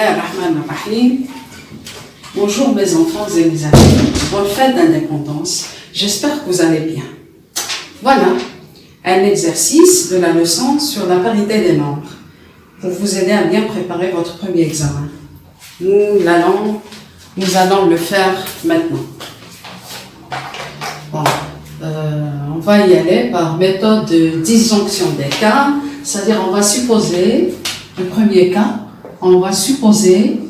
Bismillahirrahmanirrahim. Bonjour mes enfants et mes amis, bonne fête d'indépendance, j'espère que vous allez bien. Voilà un exercice de la leçon sur la parité des nombres pour vous aider à bien préparer votre premier examen. Nous allons le faire maintenant. Bon, on va y aller par méthode de disjonction des cas, c'est-à-dire on va supposer, le premier cas, on va supposer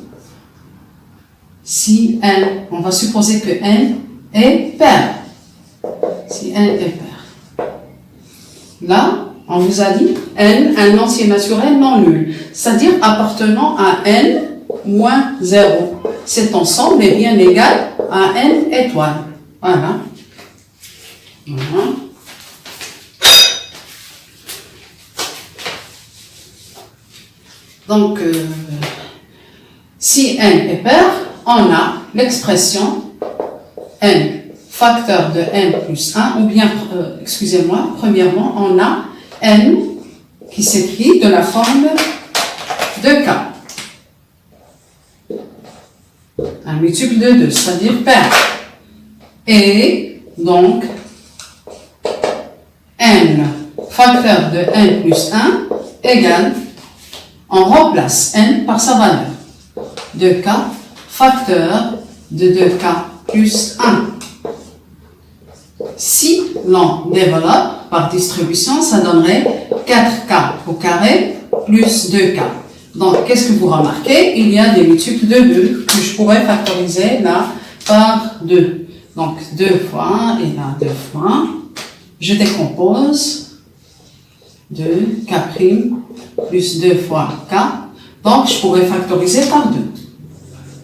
si n, on va supposer que n est pair. Si n est pair. Là, on vous a dit n, un entier naturel non nul, c'est-à-dire appartenant à n moins 0. Cet ensemble est bien égal à n étoiles. Voilà. Voilà. Donc, si n est pair, on a l'expression n facteur de n plus 1, ou bien, excusez-moi, premièrement, on a n qui s'écrit de la forme de k. Un multiple de 2, c'est-à-dire pair. Et donc, n facteur de n plus 1 égale, on remplace n par sa valeur. 2k facteur de 2k plus 1. Si l'on développe par distribution, ça donnerait 4k au carré plus 2k. Donc, qu'est-ce que vous remarquez? Il y a des multiples de 2 que je pourrais factoriser là par 2. Donc, 2 fois et là 2 fois. Je décompose 2k' plus 2 fois k. Donc, je pourrais factoriser par 2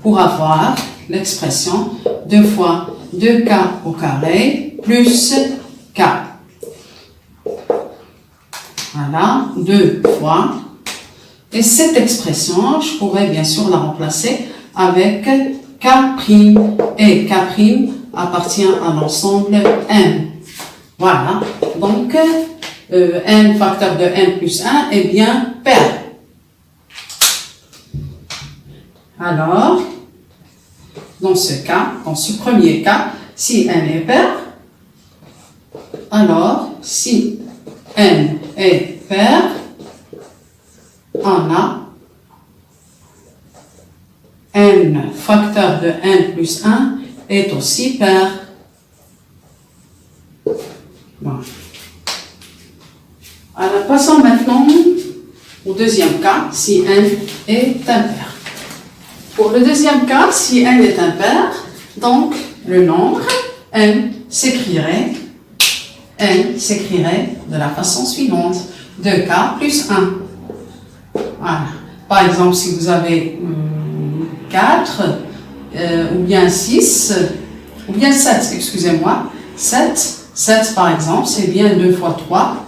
pour avoir l'expression 2 fois 2k au carré plus k. Voilà, 2 fois. Et cette expression, je pourrais bien sûr la remplacer avec k'. Et k' appartient à l'ensemble n. Voilà, donc n facteur de n plus 1 est bien pair. Alors, dans ce cas, dans ce premier cas, si n est pair, alors si n est pair, on a n facteur de n plus 1 est aussi pair. Bon. Alors, passons maintenant au deuxième cas, si n est impair. Pour le deuxième cas, si n est impair, donc le nombre n s'écrirait de la façon suivante, 2k plus 1. Voilà. Par exemple, si vous avez 4, ou bien 6, ou bien 7, excusez-moi, 7 par exemple, c'est bien 2 fois 3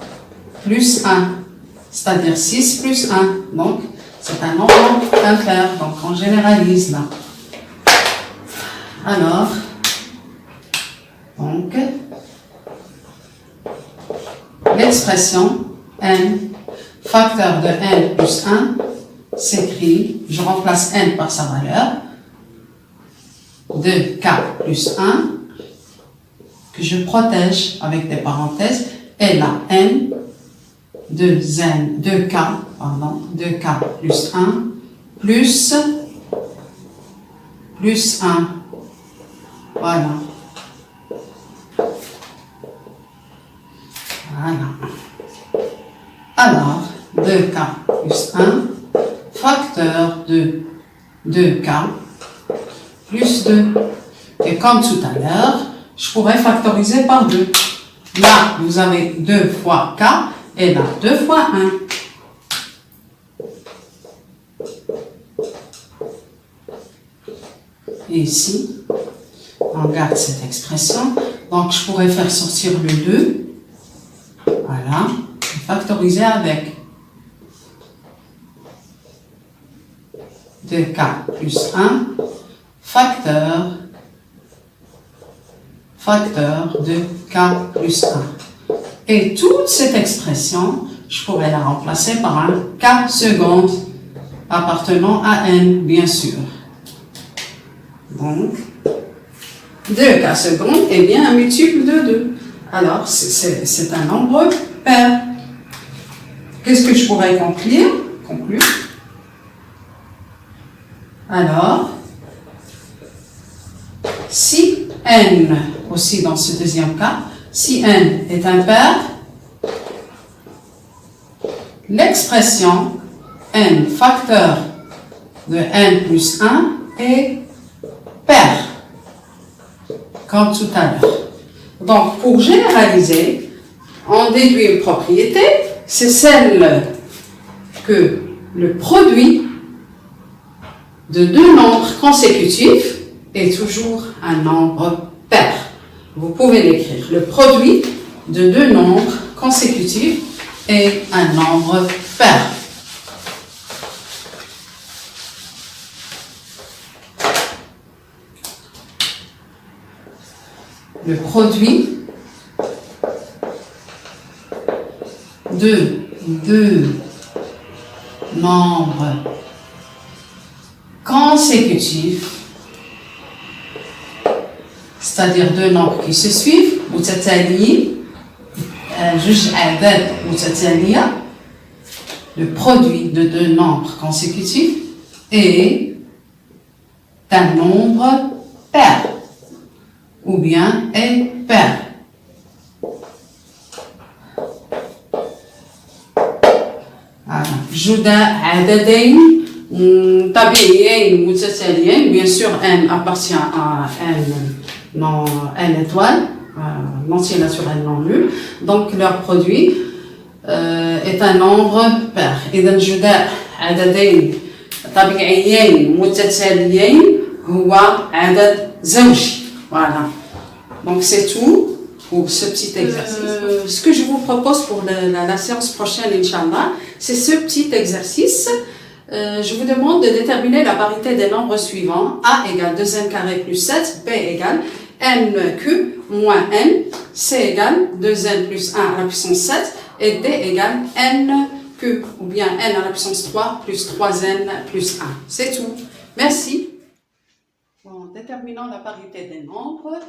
plus 1, c'est-à-dire 6 plus 1. Donc, c'est un nombre impair, donc on généralise là. Alors, donc, l'expression n facteur de n plus 1 s'écrit, je remplace n par sa valeur, 2k plus 1, que je protège avec des parenthèses, et là, n, 2k plus 1, plus 1. Voilà. Voilà. Alors, 2k plus 1, facteur de 2k plus 2. Et comme tout à l'heure, je pourrais factoriser par 2. Là, vous avez 2 fois k, et là, 2 fois 1. Et ici, on garde cette expression. Donc, je pourrais faire sortir le 2. Voilà. Et factoriser avec 2k plus 1, facteur de k plus 1. Et toute cette expression, je pourrais la remplacer par un k seconde. appartenant à n, bien sûr. Donc, 2k secondes est bien un multiple de 2. Alors, c'est un nombre pair. Qu'est-ce que je pourrais conclure? Alors, si n, aussi dans ce deuxième cas, si n est un pair, l'expression n facteur de n plus 1 est pair, comme tout à l'heure. Donc, pour généraliser, on déduit une propriété, c'est celle que le produit de deux nombres consécutifs est toujours un nombre pair. Vous pouvez l'écrire. Le produit de deux nombres consécutifs est un nombre pair. Le produit de deux nombres consécutifs, c'est-à-dire deux nombres qui se suivent, le produit de deux nombres consécutifs est un nombre pair ou bien est pair. جدى عددين طبيعيين متتاليين. Bien sûr, n appartient à n étoile, entier naturel non nul. Donc, leur produit est un nombre pair. إذا جدى عددين طبيعيين متتاليين هو عدد زوجي. Voilà. Donc, c'est tout pour ce petit exercice. Ce que je vous propose pour la séance prochaine, Inch'Allah, c'est ce petit exercice. Je vous demande de déterminer la parité des nombres suivants. A égale 2n carré plus 7, B égale n cube moins n, C égale 2n plus 1 à la puissance 7 et D égale n cube ou bien n à la puissance 3 plus 3n plus 1. C'est tout. Merci. Bon, déterminons la parité des nombres.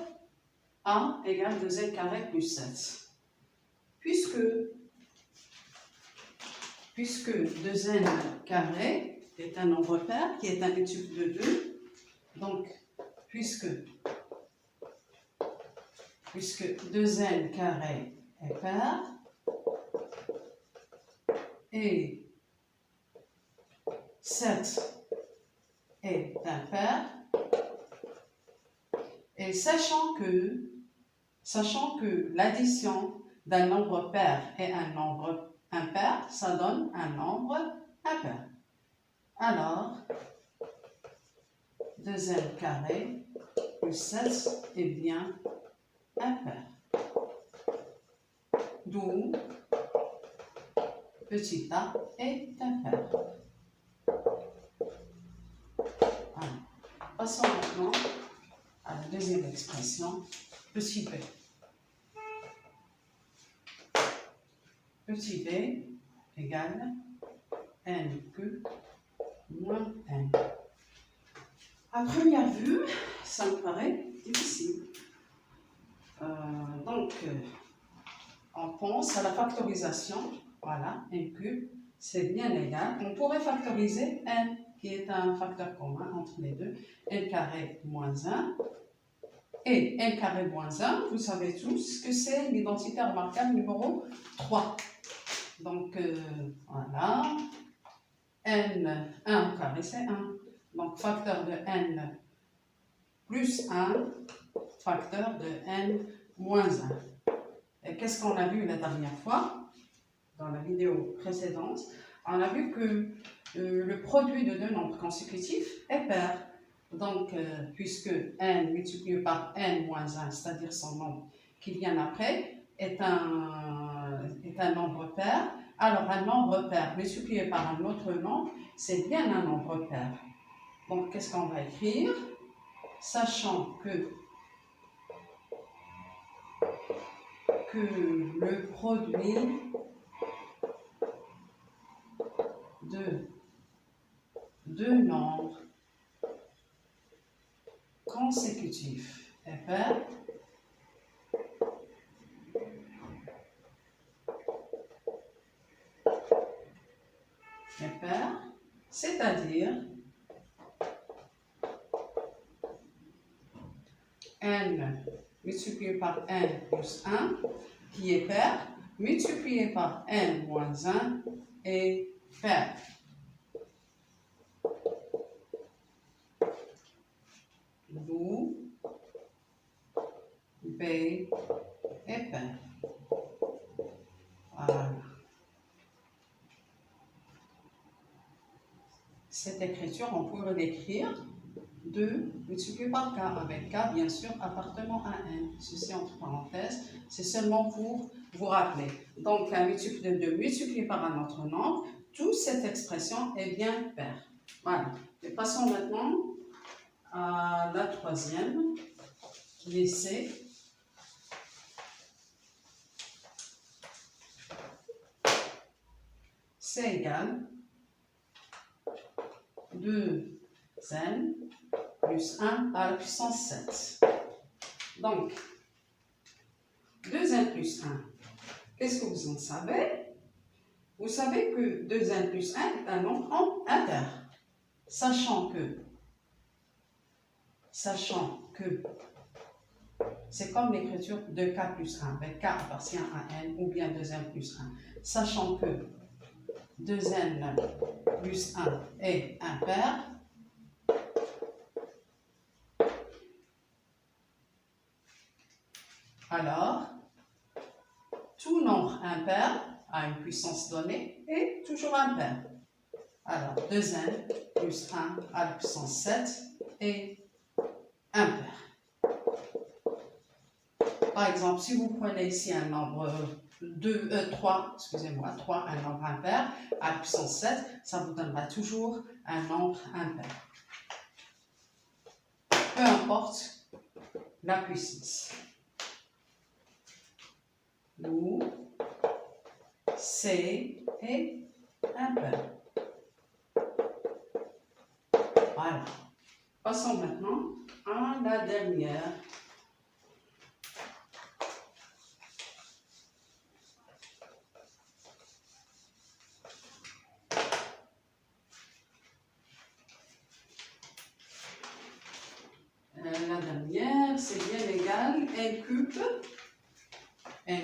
A égale 2n carré plus 7. Puisque 2n carré est un nombre pair qui est un multiple de 2, donc puisque 2n carré est pair et 7 est un pair, et sachant que l'addition d'un nombre pair et un nombre impair, ça donne un nombre impair. Alors, 2n carré plus 7 est bien impair. D'où petit a est impair. Alors, passons maintenant à la deuxième expression, petit b. Petit b égale n cube moins n. À première vue, ça me paraît difficile. Donc, on pense à la factorisation. Voilà, n cube, c'est bien égal. On pourrait factoriser n, qui est un facteur commun entre les deux. N carré moins 1. Et n carré moins 1, vous savez tous que c'est l'identité remarquable numéro 3. Donc, voilà. n, 1 au carré, c'est 1. Donc, facteur de n plus 1, facteur de n moins 1. Et qu'est-ce qu'on a vu la dernière fois, dans la vidéo précédente? On a vu que le produit de deux nombres consécutifs est pair. Donc, puisque n multiplié par n moins 1, c'est-à-dire son nombre qui vient après, est un nombre pair, alors un nombre pair multiplié par un autre nombre, c'est bien un nombre pair. Donc, qu'est-ce qu'on va écrire? Sachant que le produit de deux nombres consécutifs et pairs c'est-à-dire n multiplié par n plus 1 qui est pair, multiplié par n moins 1 est pair. D'où B est pair. Voilà. Cette écriture, on pourrait l'écrire 2 multiplié par k, avec k bien sûr appartenant à n. Ceci entre parenthèses, c'est seulement pour vous rappeler. Donc un multiple de 2 multiplié par un autre nombre, toute cette expression est bien paire. Voilà. Et passons maintenant à la troisième, qui est C. C égale 2n plus 1 à la puissance 7. Donc, 2n plus 1, qu'est-ce que vous en savez? Vous savez que 2n plus 1 est un nombre impair. Sachant que c'est comme l'écriture de k plus 1, avec k appartient à n, ou bien 2n plus 1. Sachant que 2n plus 1 est impair, alors tout nombre impair à une puissance donnée est toujours impair. Alors 2n plus 1 à la puissance 7 est impair. Par exemple, si vous prenez ici un nombre 3, un nombre impair à la puissance 7, ça vous donnera toujours un nombre impair. Peu importe la puissance. Où C est impair. Voilà. Passons maintenant à la dernière. La dernière, c'est bien égal n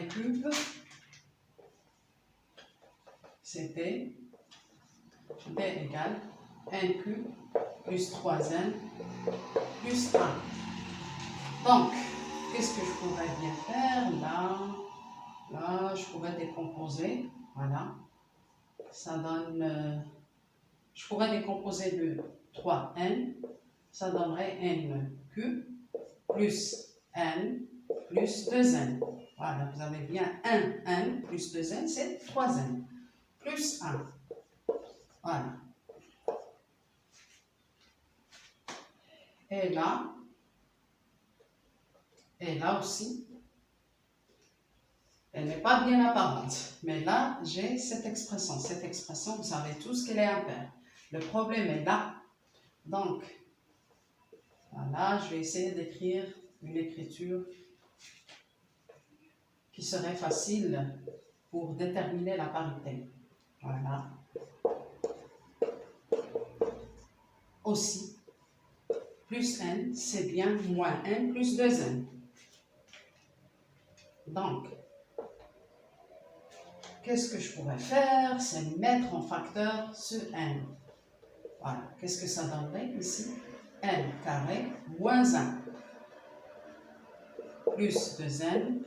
cube, c'était d égale n cube plus 3n plus 1. Donc, qu'est-ce que je pourrais bien faire là, je pourrais décomposer, voilà, ça donne, je pourrais décomposer le 3n, ça donnerait n cube plus n plus 2n. Voilà, vous avez bien 1n plus 2n, c'est 3n, plus 1. Voilà. Et là aussi, elle n'est pas bien apparente. Mais là, j'ai cette expression. Cette expression, vous savez tous qu'elle est impaire. Le problème est là. Donc, voilà, je vais essayer d'écrire une écriture qui serait facile pour déterminer la parité. Voilà. Aussi, plus n, c'est bien moins n plus 2n. Donc, qu'est-ce que je pourrais faire? C'est mettre en facteur ce n. Voilà. Qu'est-ce que ça donnerait ici? N carré moins 1 plus 2n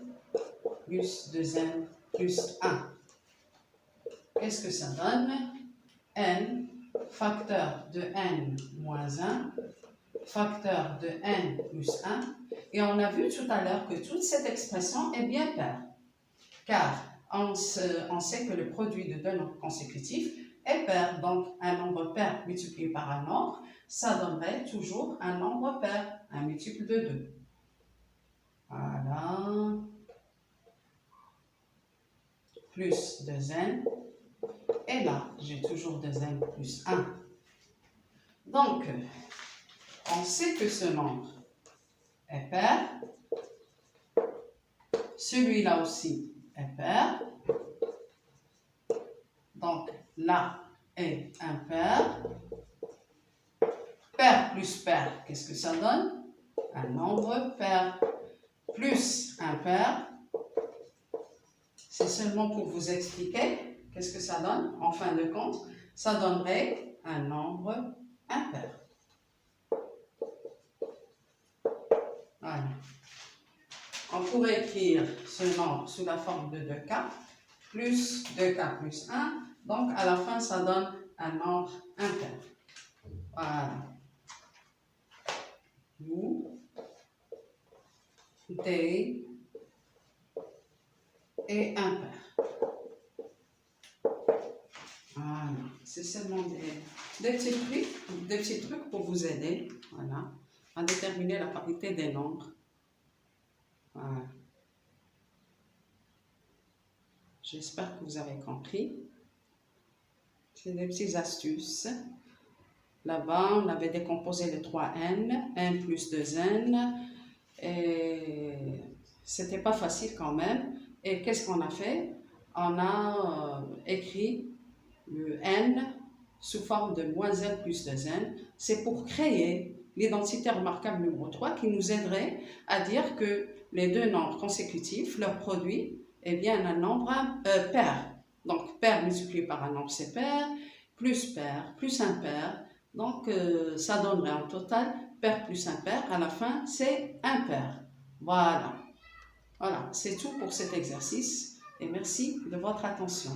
plus 2n plus 1. Qu'est-ce que ça donne? N facteur de n moins 1 facteur de n plus 1. Et on a vu tout à l'heure que toute cette expression est bien paire. Car on sait que le produit de deux nombres consécutifs est pair. Donc, un nombre pair multiplié par un nombre, ça donnerait toujours un nombre pair, un multiple de 2. Voilà. Plus 2n. Et là, j'ai toujours 2n plus 1. Donc, on sait que ce nombre est pair. Celui-là aussi est pair. Donc, là est impair. Pair plus pair, qu'est-ce que ça donne? Un nombre pair. Plus impair. C'est seulement pour vous expliquer qu'est-ce que ça donne. En fin de compte, ça donnerait un nombre impair. Voilà. On pourrait écrire ce nombre sous la forme de 2K, plus 2K plus 1. Donc, à la fin, ça donne un nombre impair. Voilà. You, they et impair. Voilà. C'est seulement des petits trucs pour vous aider. Voilà. À déterminer la parité des nombres. Voilà. J'espère que vous avez compris. C'est des petites astuces. Là-bas, on avait décomposé les 3n, n plus 2n, et c'était pas facile quand même. Et qu'est-ce qu'on a fait? On a écrit le n sous forme de moins n plus 2n. C'est pour créer l'identité remarquable numéro 3 qui nous aiderait à dire que les deux nombres consécutifs, leur produit, est bien un nombre pair. Donc, pair multiplié par un nombre, c'est pair, plus impair. Donc, ça donnerait en total pair plus impair. À la fin, c'est impair. Voilà. Voilà, c'est tout pour cet exercice et merci de votre attention.